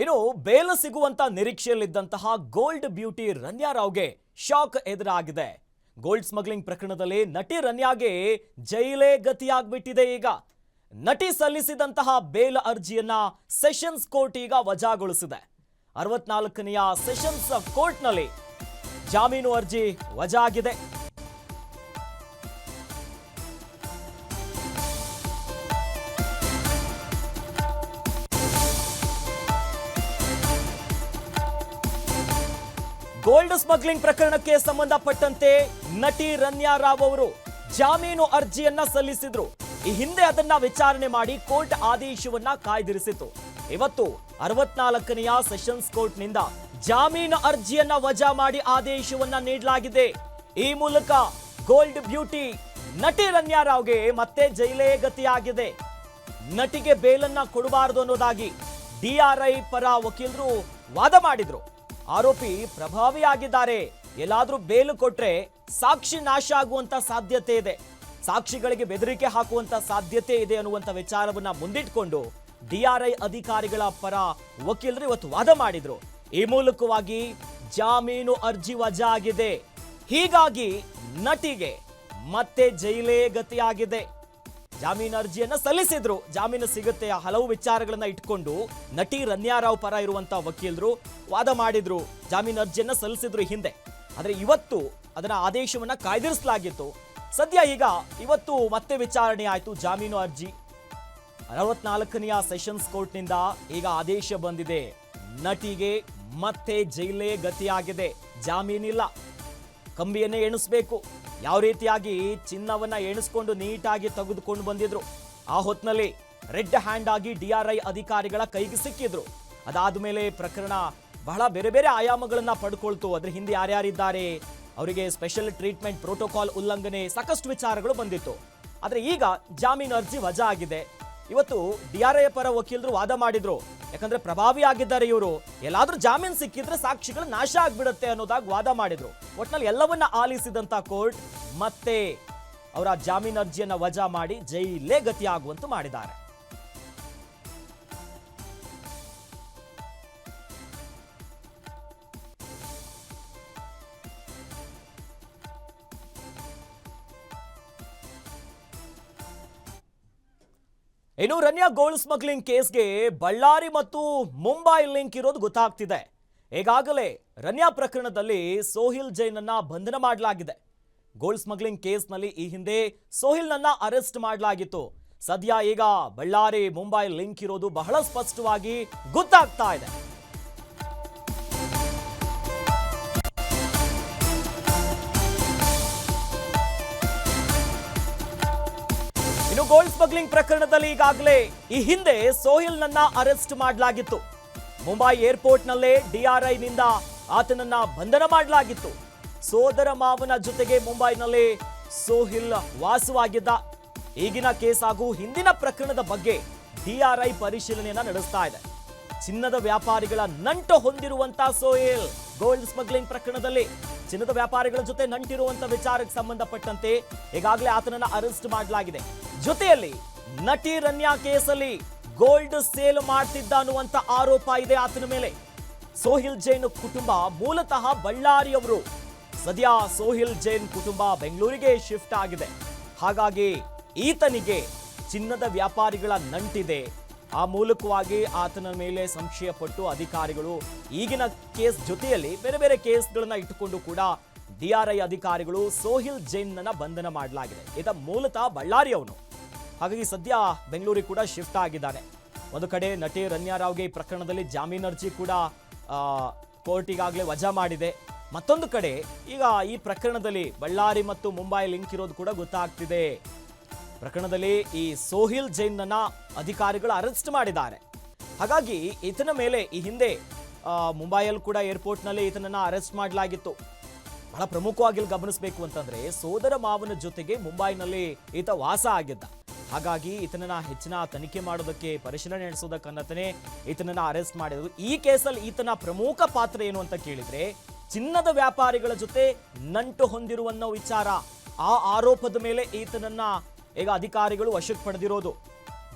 ಇನ್ನು ಬೇಲ್ ಸಿಗುವಂತ ನಿರೀಕ್ಷೆಯಲ್ಲಿದ್ದಂತಹ gold beauty Ranya ರಾವ್ಗೆ shock ಎದುರಾಗಿದೆ. ಗೋಲ್ಡ್ ಸ್ಮಗ್ಲಿಂಗ್ ಪ್ರಕರಣದಲ್ಲಿ ನಟಿ ರನ್ಯಾಗೆ ಜೈಲೇ ಗತಿಯಾಗ್ಬಿಟ್ಟಿದೆ. ಈಗ ನಟಿ ಸಲ್ಲಿಸಿದಂತಹ ಬೇಲ್ ಅರ್ಜಿಯನ್ನ ಸೆಷನ್ಸ್ ಕೋರ್ಟ್ ಈಗ ವಜಾಗೊಳಿಸಿದೆ. 64ನೆಯ ಸೆಷನ್ಸ್ ಕೋರ್ಟ್ನಲ್ಲಿ ಜಾಮೀನು ಅರ್ಜಿ ವಜಾ ಆಗಿದೆ. ಗೋಲ್ಡ್ ಸ್ಮಗ್ಲಿಂಗ್ ಪ್ರಕರಣಕ್ಕೆ ಸಂಬಂಧಪಟ್ಟಂತೆ ನಟಿ ರನ್ಯಾ ರಾವ್ ಅವರು ಜಾಮೀನು ಅರ್ಜಿಯನ್ನ ಸಲ್ಲಿಸಿದ್ರು. ಈ ಹಿಂದೆ ಅದನ್ನ ವಿಚಾರಣೆ ಮಾಡಿ ಕೋರ್ಟ್ ಆದೇಶವನ್ನ ಕಾಯ್ದಿರಿಸಿತು. ಇವತ್ತು 64ನೆಯ ಸೆಷನ್ಸ್ ಕೋರ್ಟ್ ನಿಂದ ಜಾಮೀನು ಅರ್ಜಿಯನ್ನ ವಜಾ ಮಾಡಿ ಆದೇಶವನ್ನ ನೀಡಲಾಗಿದೆ. ಈ ಮೂಲಕ ಗೋಲ್ಡ್ ಬ್ಯೂಟಿ ನಟಿ ರನ್ಯಾ ರಾವ್ಗೆ ಮತ್ತೆ ಜೈಲೇ ಗತಿಯಾಗಿದೆ. ನಟಿಗೆ ಬೇಲನ್ನ ಕೊಡಬಾರದು ಅನ್ನೋದಾಗಿ ಡಿಆರ್ಐ ಪರ ವಕೀಲರು ವಾದ ಮಾಡಿದ್ರು. ಆರೋಪಿ ಪ್ರಭಾವಿಯಾಗಿದ್ದಾರೆ, ಎಲ್ಲಾದ್ರೂ ಬೇಲು ಕೊಟ್ರೆ ಸಾಕ್ಷಿ ನಾಶ ಆಗುವಂತ ಸಾಧ್ಯತೆ ಇದೆ, ಸಾಕ್ಷಿಗಳಿಗೆ ಬೆದರಿಕೆ ಹಾಕುವಂತ ಸಾಧ್ಯತೆ ಇದೆ ಅನ್ನುವಂತ ವಿಚಾರವನ್ನ ಮುಂದಿಟ್ಕೊಂಡು ಡಿಆರ್ಐ ಅಧಿಕಾರಿಗಳ ಪರ ವಕೀಲರು ಇವತ್ತು ವಾದ ಮಾಡಿದ್ರು. ಈ ಮೂಲಕವಾಗಿ ಜಾಮೀನು ಅರ್ಜಿ ವಜಾ ಆಗಿದೆ. ಹೀಗಾಗಿ ನಟಿಗೆ ಮತ್ತೆ ಜೈಲೇ ಗತಿಯಾಗಿದೆ. ಜಾಮೀನು ಅರ್ಜಿಯನ್ನ ಸಲ್ಲಿಸಿದ್ರು, ಜಾಮೀನು ಸಿಗುತ್ತೆ ಹಲವು ವಿಚಾರಗಳನ್ನ ಇಟ್ಕೊಂಡು ನಟಿ ರನ್ಯಾ ರಾವ್ ಪರ ಇರುವಂತ ವಕೀಲರು ವಾದ ಮಾಡಿದ್ರು. ಜಾಮೀನು ಅರ್ಜಿಯನ್ನ ಸಲ್ಲಿಸಿದ್ರು ಹಿಂದೆ, ಆದ್ರೆ ಇವತ್ತು ಅದನ್ನ ಆದೇಶವನ್ನ ಕಾಯ್ದಿರಿಸಲಾಗಿತ್ತು. ಸದ್ಯ ಈಗ ಇವತ್ತು ಮತ್ತೆ ವಿಚಾರಣೆ ಆಯ್ತು ಜಾಮೀನು ಅರ್ಜಿ. 64ನೆಯ ಸೆಷನ್ಸ್ ಕೋರ್ಟ್ ನಿಂದ ಈಗ ಆದೇಶ ಬಂದಿದೆ. ನಟಿಗೆ ಮತ್ತೆ ಜೈಲೇ ಗತಿಯಾಗಿದೆ. ಜಾಮೀನಿಲ್ಲ, ಕಂಬಿಯನ್ನೇ ಎಣಿಸ್ಬೇಕು. ಯಾವ ರೀತಿಯಾಗಿ ಚಿನ್ನವನ್ನ ಎಣಿಸ್ಕೊಂಡು ನೀಟಾಗಿ ತೆಗೆದುಕೊಂಡು ಬಂದಿದ್ರು, ಆ ಹೊತ್ನಲ್ಲಿ ರೆಡ್ ಹ್ಯಾಂಡ್ ಆಗಿ ಡಿಆರ್ಐ ಅಧಿಕಾರಿಗಳ ಕೈಗೆ ಸಿಕ್ಕಿದ್ರು. ಅದಾದ ಮೇಲೆ ಪ್ರಕರಣ ಬಹಳ ಬೇರೆ ಬೇರೆ ಆಯಾಮಗಳನ್ನ ಪಡ್ಕೊಳ್ತು. ಅದ್ರ ಹಿಂದೆ ಯಾರ್ಯಾರಿದ್ದಾರೆ, ಅವರಿಗೆ ಸ್ಪೆಷಲ್ ಟ್ರೀಟ್ಮೆಂಟ್ ಪ್ರೋಟೋಕಾಲ್ ಉಲ್ಲಂಘನೆ, ಸಾಕಷ್ಟು ವಿಚಾರಗಳು ಬಂದಿತ್ತು. ಆದ್ರೆ ಈಗ ಜಾಮೀನು ಅರ್ಜಿ ವಜಾ ಆಗಿದೆ. ಇವತ್ತು ಡಿಆರ್ಐ ಪರ ವಕೀಲರು ವಾದ ಮಾಡಿದ್ರು. ಯಾಕಂದ್ರೆ ಪ್ರಭಾವಿ ಆಗಿದ್ದಾರೆ ಇವರು, ಎಲ್ಲಾದ್ರೂ ಜಾಮೀನು ಸಿಕ್ಕಿದ್ರೆ ಸಾಕ್ಷಿಗಳು ನಾಶ ಆಗ್ಬಿಡುತ್ತೆ ಅನ್ನೋದಾಗಿ ವಾದ ಮಾಡಿದ್ರು. ಒಟ್ನಲ್ಲಿ ಎಲ್ಲವನ್ನ ಆಲಿಸಿದಂತ ಕೋರ್ಟ್ ಮತ್ತೆ ಅವರ ಜಾಮೀನು ಅರ್ಜಿಯನ್ನ ವಜಾ ಮಾಡಿ ಜೈಲೇ ಗತಿಯಾಗುವಂತೆ ಮಾಡಿದ್ದಾರೆ. ಇನ್ನು ರನ್ಯಾ ಗೋಲ್ಡ್ ಸ್ಮಗ್ಲಿಂಗ್ ಕೇಸ್ಗೆ ಬಳ್ಳಾರಿ ಮತ್ತು ಮುಂಬೈ ಲಿಂಕ್ ಇರೋದು ಗೊತ್ತಾಗ್ತಿದೆ. ಈಗಾಗಲೇ ರನ್ಯಾ ಪ್ರಕರಣದಲ್ಲಿ ಸೋಹಿಲ್ ಜೈನನ್ನ ಬಂಧನ ಮಾಡಲಾಗಿದೆ. ಗೋಲ್ಡ್ ಸ್ಮಗ್ಲಿಂಗ್ ಕೇಸ್ನಲ್ಲಿ ಈ ಹಿಂದೆ ಸೋಹಿಲ್ನನ್ನ ಅರೆಸ್ಟ್ ಮಾಡಲಾಗಿತ್ತು. ಸದ್ಯ ಈಗ ಬಳ್ಳಾರಿ ಮುಂಬೈ ಲಿಂಕ್ ಇರೋದು ಬಹಳ ಸ್ಪಷ್ಟವಾಗಿ ಗೊತ್ತಾಗ್ತಾ ಇದೆ. ಗೋಲ್ಡ್ ಸ್ಮಗ್ಲಿಂಗ್ ಪ್ರಕರಣದಲ್ಲಿ ಈಗಾಗಲೇ ಈ ಹಿಂದೆ ಸೋಹಿಲ್ನನ್ನ ಅರೆಸ್ಟ್ ಮಾಡಲಾಗಿತ್ತು. ಮುಂಬೈ ಏರ್ಪೋರ್ಟ್ ನಲ್ಲೇ ಡಿಆರ್ಐ ನಿಂದ ಆತನನ್ನ ಬಂಧನ ಮಾಡಲಾಗಿತ್ತು. ಸೋದರ ಮಾವನ ಜೊತೆಗೆ ಮುಂಬೈನಲ್ಲಿ ಸೋಹಿಲ್ ವಾಸವಾಗಿದ್ದ. ಈಗಿನ ಕೇಸ್ ಹಾಗೂ ಹಿಂದಿನ ಪ್ರಕರಣದ ಬಗ್ಗೆ ಡಿಆರ್ಐ ಪರಿಶೀಲನೆಯನ್ನ ನಡೆಸ್ತಾ ಇದೆ. ಚಿನ್ನದ ವ್ಯಾಪಾರಿಗಳ ನಂಟು ಹೊಂದಿರುವಂತ ಸೋಹಿಲ್ ಗೋಲ್ಡ್ ಸ್ಮಗ್ಲಿಂಗ್ ಪ್ರಕರಣದಲ್ಲಿ ಚಿನ್ನದ ವ್ಯಾಪಾರಿಗಳ ಜೊತೆ ನಂಟಿರುವಂತ ವಿಚಾರಕ್ಕೆ ಸಂಬಂಧಪಟ್ಟಂತೆ ಈಗಾಗಲೇ ಆತನನ್ನ ಅರೆಸ್ಟ್ ಮಾಡಲಾಗಿದೆ. ಜೊತೆಯಲ್ಲಿ ನಟಿ ರನ್ಯಾ ಕೇಸಲ್ಲಿ ಗೋಲ್ಡ್ ಸೇಲ್ ಮಾಡ್ತಿದ್ದ ಅನ್ನುವಂತ ಆರೋಪ ಇದೆ ಆತನ ಮೇಲೆ. ಸೋಹಿಲ್ ಜೈನ್ ಕುಟುಂಬ ಮೂಲತಃ ಬಳ್ಳಾರಿಯವರು. ಸದ್ಯ ಸೋಹಿಲ್ ಜೈನ್ ಕುಟುಂಬ ಬೆಂಗಳೂರಿಗೆ ಶಿಫ್ಟ್ ಆಗಿದೆ. ಹಾಗಾಗಿ ಈತನಿಗೆ ಚಿನ್ನದ ವ್ಯಾಪಾರಿಗಳ ನಂಟಿದೆ. ಆ ಮೂಲಕವಾಗಿ ಆತನ ಮೇಲೆ ಸಂಶಯ ಪಟ್ಟು ಅಧಿಕಾರಿಗಳು ಈಗಿನ ಕೇಸ್ ಜೊತೆಯಲ್ಲಿ ಬೇರೆ ಬೇರೆ ಕೇಸ್ಗಳನ್ನ ಇಟ್ಟುಕೊಂಡು ಕೂಡ ಡಿಆರ್ಐ ಅಧಿಕಾರಿಗಳು ಸೋಹಿಲ್ ಜೈನ್ನ ಬಂಧನ ಮಾಡಲಾಗಿದೆ. ಈತ ಮೂಲತಃ ಬಳ್ಳಾರಿಯವನು. ಹಾಗಾಗಿ ಸದ್ಯ ಬೆಂಗಳೂರಿಗೆ ಕೂಡ ಶಿಫ್ಟ್ ಆಗಿದ್ದಾನೆ. ಒಂದು ಕಡೆ ನಟಿ ರನ್ಯಾ ರಾವ್ಗೆ ಈ ಪ್ರಕರಣದಲ್ಲಿ ಜಾಮೀನು ಅರ್ಜಿ ಕೂಡ ಕೋರ್ಟ್ ಈಗಾಗಲೇ ವಜಾ ಮಾಡಿದೆ. ಮತ್ತೊಂದು ಕಡೆ ಈಗ ಈ ಪ್ರಕರಣದಲ್ಲಿ ಬಳ್ಳಾರಿ ಮತ್ತು ಮುಂಬೈ ಲಿಂಕ್ ಇರೋದು ಕೂಡ ಗೊತ್ತಾಗ್ತಿದೆ. ಪ್ರಕರಣದಲ್ಲಿ ಈ ಸೋಹಿಲ್ ಜೈನ್ನನ್ನ ಅಧಿಕಾರಿಗಳು ಅರೆಸ್ಟ್ ಮಾಡಿದ್ದಾರೆ. ಹಾಗಾಗಿ ಈತನ ಮೇಲೆ ಈ ಹಿಂದೆ ಮುಂಬೈಯಲ್ಲಿ ಕೂಡ ಏರ್ಪೋರ್ಟ್ನಲ್ಲಿ ಈತನನ್ನ ಅರೆಸ್ಟ್ ಮಾಡಲಾಗಿತ್ತು. ಬಹಳ ಪ್ರಮುಖವಾಗಿ ಗಮನಿಸಬೇಕು ಅಂತಂದ್ರೆ ಸೋದರ ಮಾವನ ಜೊತೆಗೆ ಮುಂಬೈನಲ್ಲಿ ಈತ ವಾಸ ಆಗಿದ್ದ. ಹಾಗಾಗಿ ಈತನನ್ನ ಹೆಚ್ಚಿನ ತನಿಖೆ ಮಾಡೋದಕ್ಕೆ ಪರಿಶೀಲನೆ ನಡೆಸೋದಕ್ಕನ್ನತನೇ ಈತನನ್ನ ಅರೆಸ್ಟ್ ಮಾಡಿದ್ರು. ಈ ಕೇಸಲ್ಲಿ ಈತನ ಪ್ರಮುಖ ಪಾತ್ರ ಏನು ಅಂತ ಕೇಳಿದ್ರೆ ಚಿನ್ನದ ವ್ಯಾಪಾರಿಗಳ ಜೊತೆ ನಂಟು ಹೊಂದಿರುವನ್ನೋ ವಿಚಾರ. ಆ ಆರೋಪದ ಮೇಲೆ ಈತನನ್ನ ಈಗ ಅಧಿಕಾರಿಗಳು ವಶಕ್ಕೆ ಪಡೆದಿರೋದು.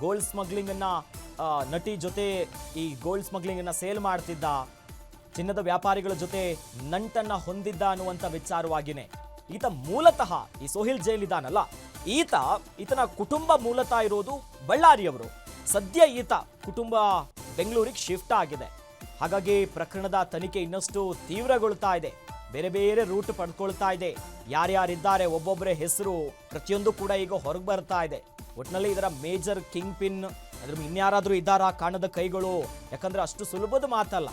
ಗೋಲ್ಡ್ ಸ್ಮಗ್ಲಿಂಗ್ ಅನ್ನ ನಟಿ ಜೊತೆ ಈ ಗೋಲ್ಡ್ ಸ್ಮಗ್ಲಿಂಗ್ ಅನ್ನ ಸೇಲ್ ಮಾಡ್ತಿದ್ದ, ಚಿನ್ನದ ವ್ಯಾಪಾರಿಗಳ ಜೊತೆ ನಂಟನ್ನ ಹೊಂದಿದ್ದ ಅನ್ನುವಂಥ ವಿಚಾರವಾಗಿನೇ ಈತ ಮೂಲತಃ ಈ ಸೋಹಿಲ್ ಜೈಲ್ ಇದಾನಲ್ಲ, ಈತನ ಕುಟುಂಬ ಮೂಲತಃ ಇರೋದು ಬಳ್ಳಾರಿಯವರು. ಸದ್ಯ ಈತ ಕುಟುಂಬ ಬೆಂಗಳೂರಿಗೆ ಶಿಫ್ಟ್ ಆಗಿದೆ. ಹಾಗಾಗಿ ಪ್ರಕರಣದ ತನಿಖೆ ಇನ್ನಷ್ಟು ತೀವ್ರಗೊಳ್ತಾ ಇದೆ, ಬೇರೆ ಬೇರೆ ರೂಟ್ ಪಡ್ಕೊಳ್ತಾ ಇದೆ. ಯಾರ್ಯಾರಿದ್ದಾರೆ ಒಬ್ಬೊಬ್ಬರೇ ಹೆಸರು ಪ್ರತಿಯೊಂದು ಕೂಡ ಈಗ ಹೊರಗೆ ಬರ್ತಾ ಇದೆ. ಒಟ್ಟಿನಲ್ಲಿ ಇದರ ಮೇಜರ್ ಕಿಂಗ್ ಪಿನ್ ಅದ್ರ ಇನ್ಯಾರಾದ್ರೂ ಇದ್ದಾರಾ ಕಾಣದ ಕೈಗಳು? ಯಾಕಂದ್ರೆ ಅಷ್ಟು ಸುಲಭದ ಮಾತಲ್ಲ.